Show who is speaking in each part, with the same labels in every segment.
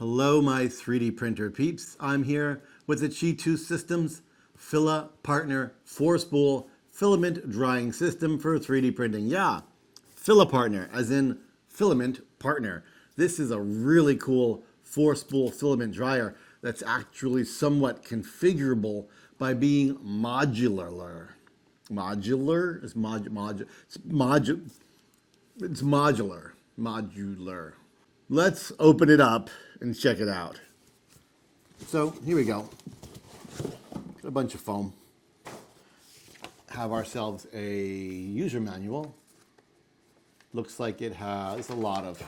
Speaker 1: Hello, my 3D printer peeps. I'm here with the ChituSystems FILAPARTNER 4-spool filament drying system for 3D printing. Yeah, FILAPARTNER, as in filament partner. This is a really cool 4-spool filament dryer that's actually somewhat configurable by being modular. Modular is it's modular. Let's open it up and check it out. So here we go. Got a bunch of foam. Have ourselves a user manual. Looks like it has a lot of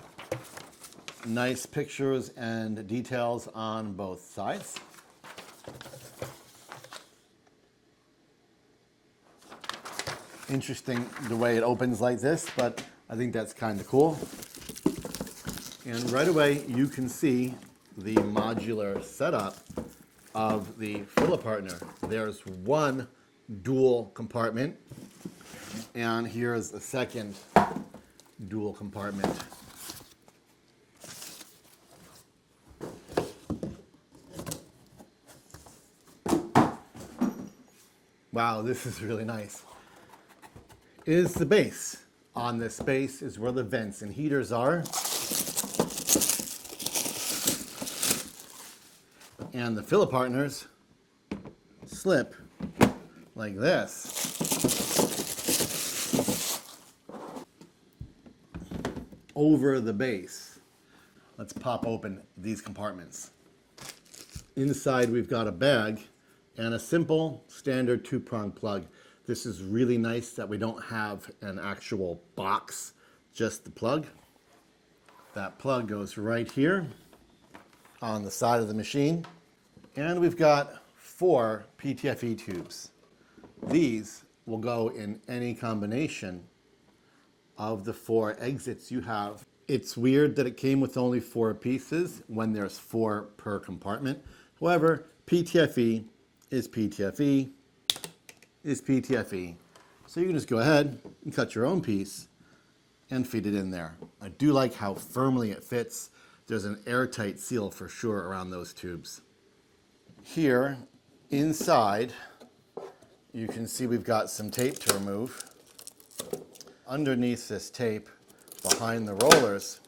Speaker 1: nice pictures and details on both sides. Interesting the way it opens like this, but I think that's kind of cool. And right away you can see the modular setup of the FILAPARTNER. There's one dual compartment, and here's a second dual compartment. Wow, this is really nice. Is the base. On this base is where the vents and heaters are. And the FILAPARTNERs slip like this. Over the base. Let's pop open these compartments. Inside we've got a bag and a simple standard 2-prong plug. This is really nice that we don't have an actual box, just the plug. That plug goes right here on the side of the machine. And we've got 4 PTFE tubes. These will go in any combination of the 4 exits you have. It's weird that it came with only 4 pieces when there's 4 per compartment. However, PTFE is PTFE is PTFE. So you can just go ahead and cut your own piece and feed it in there. I do like how firmly it fits. There's an airtight seal for sure around those tubes. Here, inside, you can see we've got some tape to remove. Underneath this tape, behind the rollers,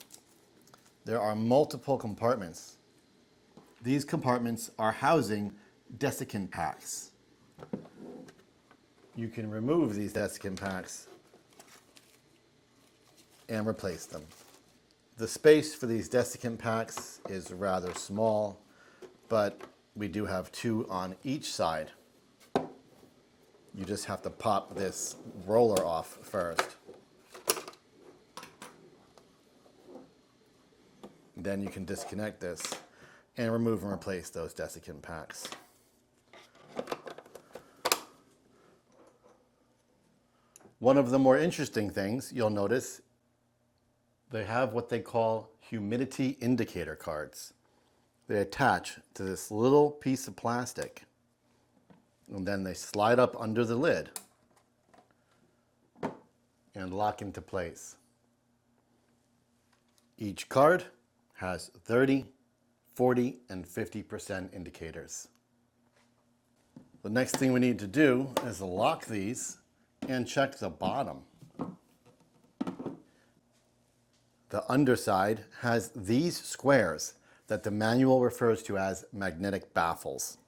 Speaker 1: there are multiple compartments. These compartments are housing desiccant packs. You can remove these desiccant packs and replace them. The space for these desiccant packs is rather small, but we do have 2 on each side. You just have to pop this roller off first. Then you can disconnect this and remove and replace those desiccant packs. One of the more interesting things you'll notice, they have what they call humidity indicator cards. They attach to this little piece of plastic, and then they slide up under the lid and lock into place. Each card has 30, 40, and 50% indicators. The next thing we need to do is lock these and check the bottom. The underside has these squares that the manual refers to as magnetic baffles.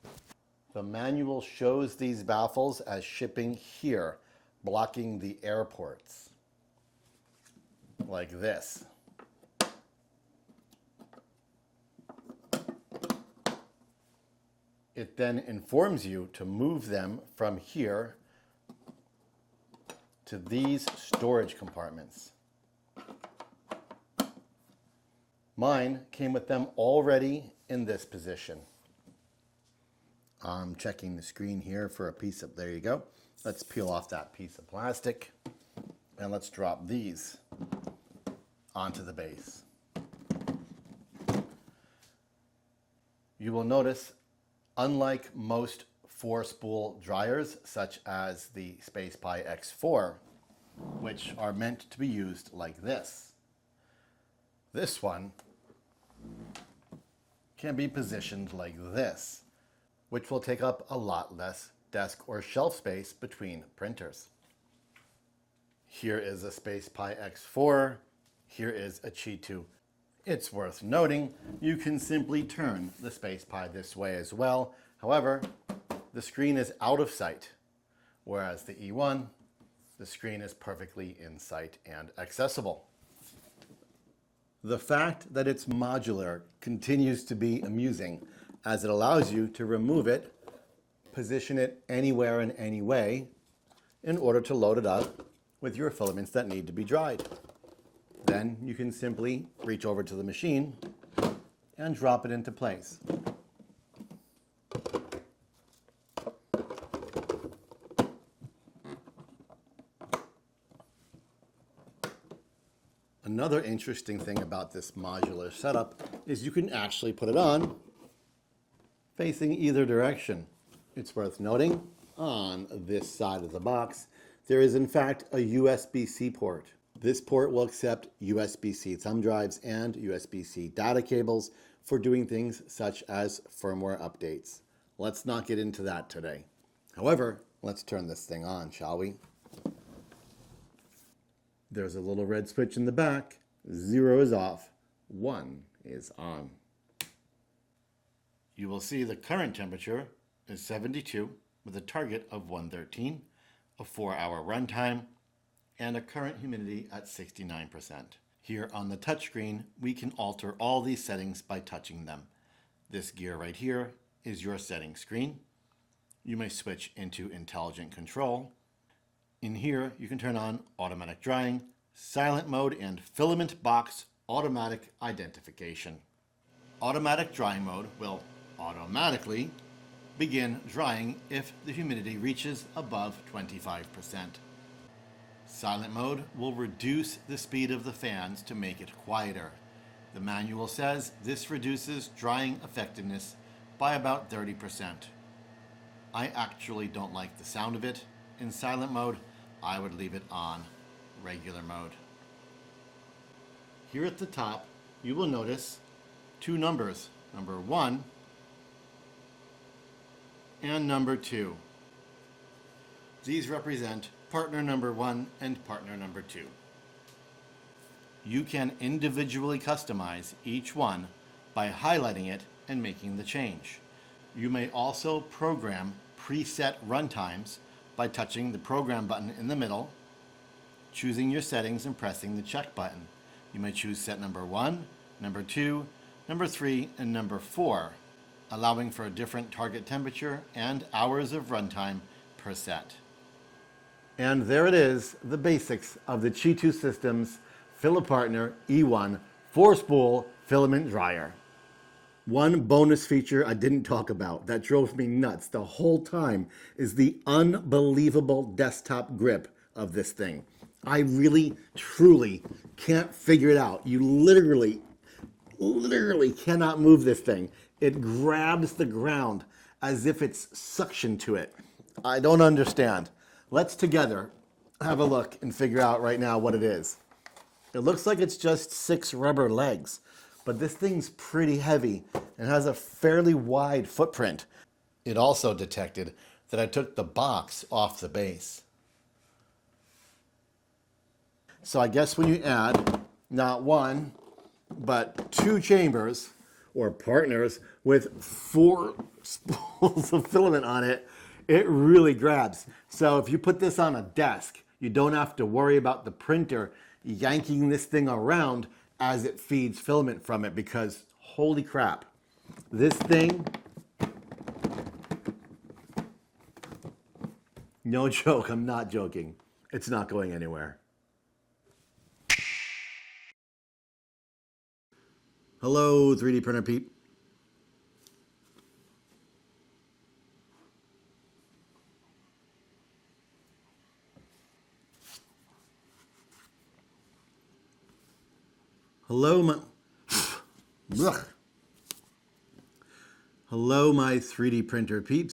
Speaker 1: The manual shows these baffles as shipping here, blocking the air ports, like this. It then informs you to move them from here to these storage compartments. Mine came with them already in this position. I'm checking the screen here for a piece of, there you go. Let's peel off that piece of plastic and let's drop these onto the base. You will notice, unlike most 4-spool dryers, such as the SpacePi X4, which are meant to be used like this, this one can be positioned like this, which will take up a lot less desk or shelf space between printers. Here is a SpacePi X4. Here is a Chitu. It's worth noting you can simply turn the SpacePi this way as well. However, the screen is out of sight, whereas the E1, the screen is perfectly in sight and accessible. The fact that it's modular continues to be amusing, as it allows you to remove it, position it anywhere and any way in order to load it up with your filaments that need to be dried. Then you can simply reach over to the machine and drop it into place. Another interesting thing about this modular setup is you can actually put it on facing either direction. It's worth noting on this side of the box, there is in fact a USB-C port. This port will accept USB-C thumb drives and USB-C data cables for doing things such as firmware updates. Let's not get into that today. However, let's turn this thing on, shall we? There's a little red switch in the back. 0 is off, 1 is on. You will see the current temperature is 72 with a target of 113, a 4-hour runtime, and a current humidity at 69%. Here on the touchscreen, we can alter all these settings by touching them. This gear right here is your settings screen. You may switch into intelligent control. In here, you can turn on automatic drying, silent mode, and filament box automatic identification. Automatic drying mode will automatically begin drying if the humidity reaches above 25%. Silent mode will reduce the speed of the fans to make it quieter. The manual says this reduces drying effectiveness by about 30%. I actually don't like the sound of it in silent mode. I would leave it on regular mode. Here at the top, you will notice two numbers, number 1 and number 2. These represent partner number 1 and partner number 2. You can individually customize each one by highlighting it and making the change. You may also program preset runtimes by touching the program button in the middle, choosing your settings and pressing the check button. You may choose set number 1, number 2, number 3, and number 4, allowing for a different target temperature and hours of runtime per set. And there it is, the basics of the ChituSystems FILAPARTNER E1 4-spool filament dryer. One bonus feature I didn't talk about that drove me nuts the whole time is the unbelievable desktop grip of this thing. I really, truly can't figure it out. You literally cannot move this thing. It grabs the ground as if it's suction to it. I don't understand. Let's together have a look and figure out right now what it is. It looks like it's just 6 rubber legs, but this thing's pretty heavy and has a fairly wide footprint. It also detected that I took the box off the base. So I guess when you add not 1, but 2 chambers or partners with 4 spools of filament on it, it really grabs. So if you put this on a desk, you don't have to worry about the printer yanking this thing around as it feeds filament from it, because holy crap, this thing, no joke, I'm not joking, it's not going anywhere. Hello, 3D printer peep. Hello, my 3D printer peeps.